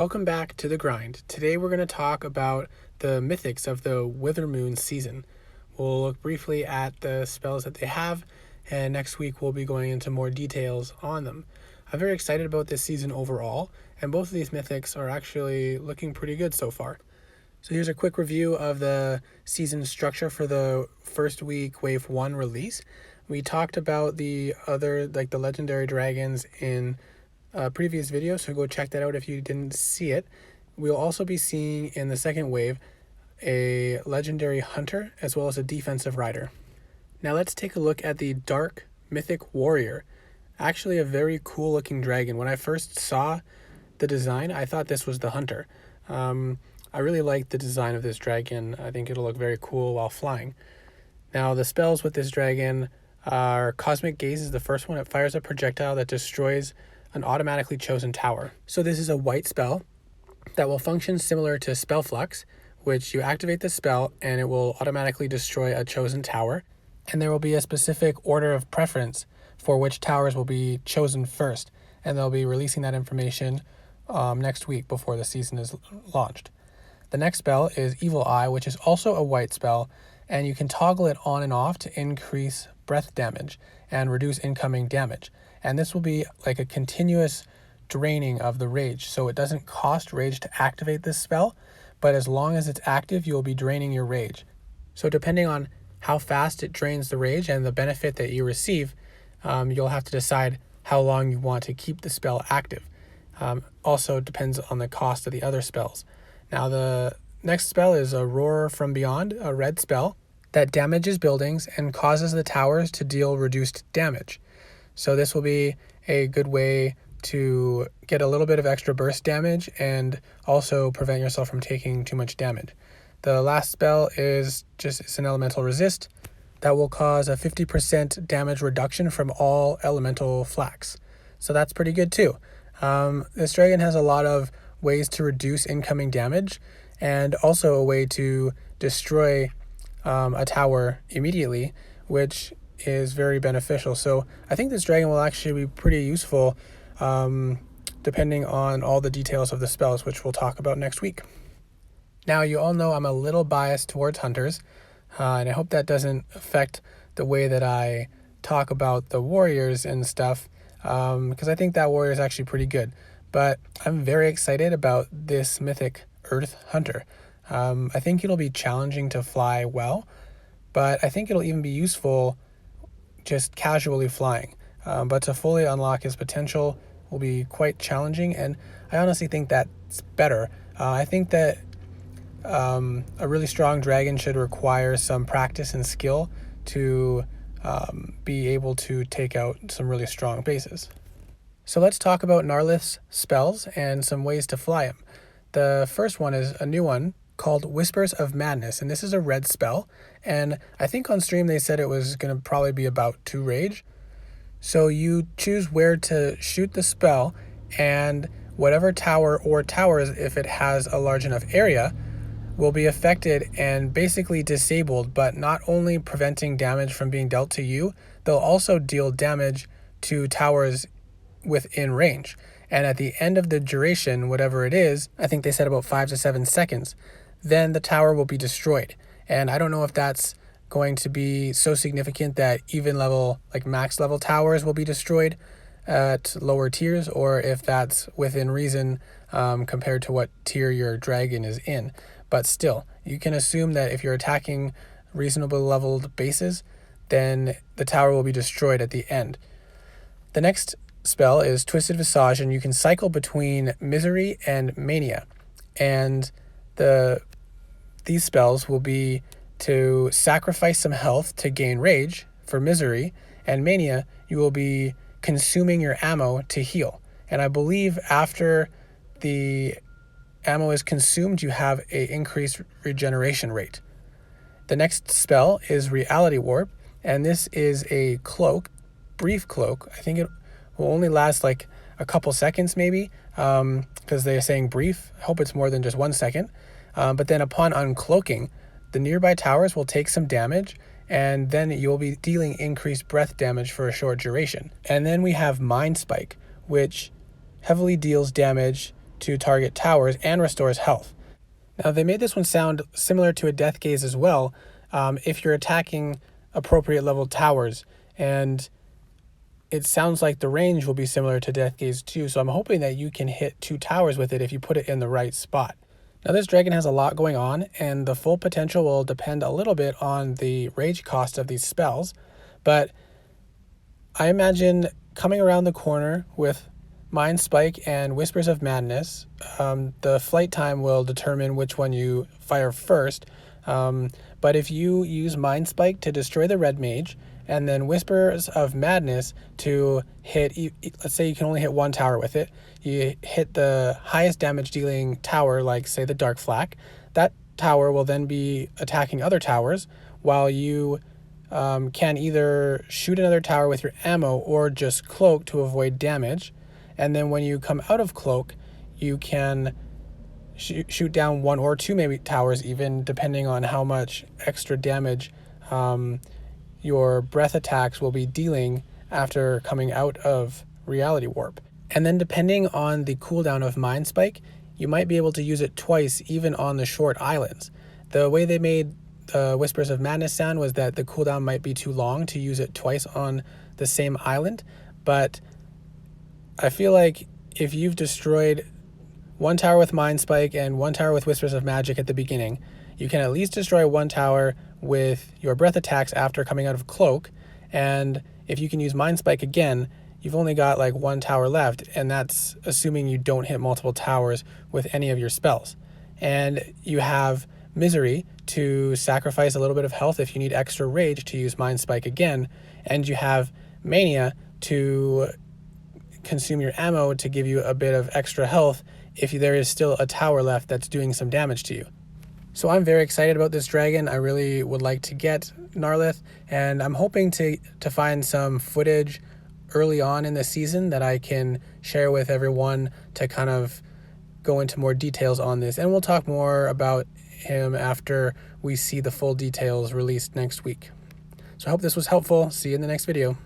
Welcome back to the grind. Today we're going to talk about the mythics of the Withermoon season. We'll look briefly at the spells that they have, and next week we'll be going into more details on them. I'm very excited about this season overall, and both of these mythics are actually looking pretty good so far. So here's a quick review of the season structure for the first week Wave 1 release. We talked about the other, the legendary dragons in a previous video, so go check that out if you didn't see it. We'll also be seeing in the second wave a legendary hunter as well as a defensive rider. Now let's take a look at the dark mythic warrior. Actually a very cool looking dragon. When I first saw the design, I thought this was the hunter. I really like the design of this dragon. I think it'll look very cool while flying. Now the spells with this dragon are Cosmic Gaze is the first one. It fires a projectile that destroys an automatically chosen tower. So this is a white spell that will function similar to Spell Flux, which you activate the spell and it will automatically destroy a chosen tower. And there will be a specific order of preference for which towers will be chosen first. And they'll be releasing that information next week before the season is launched. The next spell is Evil Eye, which is also a white spell, and you can toggle it on and off to increase breath damage and reduce incoming damage. And this will be like a continuous draining of the rage. So it doesn't cost rage to activate this spell, but as long as it's active, you'll be draining your rage. So depending on how fast it drains the rage and the benefit that you receive, you'll have to decide how long you want to keep the spell active. Also depends on the cost of the other spells. Now the next spell is a Roar from Beyond, a red spell that damages buildings and causes the towers to deal reduced damage. So this will be a good way to get a little bit of extra burst damage and also prevent yourself from taking too much damage. The last spell is it's an elemental resist that will cause a 50% damage reduction from all elemental flax. So that's pretty good too. This dragon has a lot of ways to reduce incoming damage and also a way to destroy a tower immediately, which is very beneficial. So I think this dragon will actually be pretty useful depending on all the details of the spells, which we'll talk about next week. Now you all know I'm a little biased towards hunters, and I hope that doesn't affect the way that I talk about the warriors and stuff, because I think that warrior is actually pretty good. But I'm very excited about this mythic Earth Hunter. I think it'll be challenging to fly well, but I think it'll even be useful just casually flying. But to fully unlock his potential will be quite challenging, and I honestly think that's better. I think that a really strong dragon should require some practice and skill to be able to take out some really strong bases. So let's talk about Gnarlith's spells and some ways to fly him. The first one is a new one called Whispers of Madness, and this is a red spell, and I think on stream they said it was going to probably be about 2 rage. So you choose where to shoot the spell, and whatever tower or towers, if it has a large enough area, will be affected and basically disabled, but not only preventing damage from being dealt to you, they'll also deal damage to towers within range. And at the end of the duration, whatever it is, I think they said about 5 to 7 seconds, then the tower will be destroyed. And I don't know if that's going to be so significant that even level, like max level towers will be destroyed at lower tiers, or if that's within reason compared to what tier your dragon is in. But still, you can assume that if you're attacking reasonably leveled bases, then the tower will be destroyed at the end. The next spell is Twisted Visage, and you can cycle between Misery and Mania. And these spells will be to sacrifice some health to gain rage for Misery, and Mania, you will be consuming your ammo to heal. And I believe after the ammo is consumed, you have an increased regeneration rate. The next spell is Reality Warp, and this is a cloak, brief cloak. I think it will only last like a couple seconds maybe, because they're saying brief. I hope it's more than just 1 second. But then upon uncloaking, the nearby towers will take some damage, and then you'll be dealing increased breath damage for a short duration. And then we have Mind Spike, which heavily deals damage to target towers and restores health. Now, they made this one sound similar to a Death Gaze as well, if you're attacking appropriate level towers, and it sounds like the range will be similar to Death Gaze too, so I'm hoping that you can hit 2 towers with it if you put it in the right spot. Now, this dragon has a lot going on, and the full potential will depend a little bit on the rage cost of these spells, but I imagine coming around the corner with Mind Spike and Whispers of Madness, the flight time will determine which one you fire first, but if you use Mind Spike to destroy the red mage, and then Whispers of Madness to hit, let's say you can only hit 1 tower with it, you hit the highest damage dealing tower, like say the Dark Flak, that tower will then be attacking other towers, while you can either shoot another tower with your ammo or just cloak to avoid damage. And then when you come out of cloak, you can shoot down 1 or 2 maybe towers, even depending on how much extra damage your breath attacks will be dealing after coming out of Reality Warp. And then depending on the cooldown of Mind Spike, you might be able to use it twice even on the short islands. The way they made Whispers of Madness sound was that the cooldown might be too long to use it twice on the same island, but I feel like if you've destroyed 1 tower with Mind Spike and 1 tower with Whispers of Magic at the beginning, you can at least destroy 1 tower with your breath attacks after coming out of cloak, and if you can use Mind Spike again, you've only got like 1 tower left, and that's assuming you don't hit multiple towers with any of your spells. And you have Misery to sacrifice a little bit of health if you need extra rage to use Mind Spike again, and you have Mania to consume your ammo to give you a bit of extra health if there is still a tower left that's doing some damage to you. So I'm very excited about this dragon. I really would like to get Gnarlith, and I'm hoping to find some footage early on in the season that I can share with everyone to kind of go into more details on this. And we'll talk more about him after we see the full details released next week. So I hope this was helpful. See you in the next video.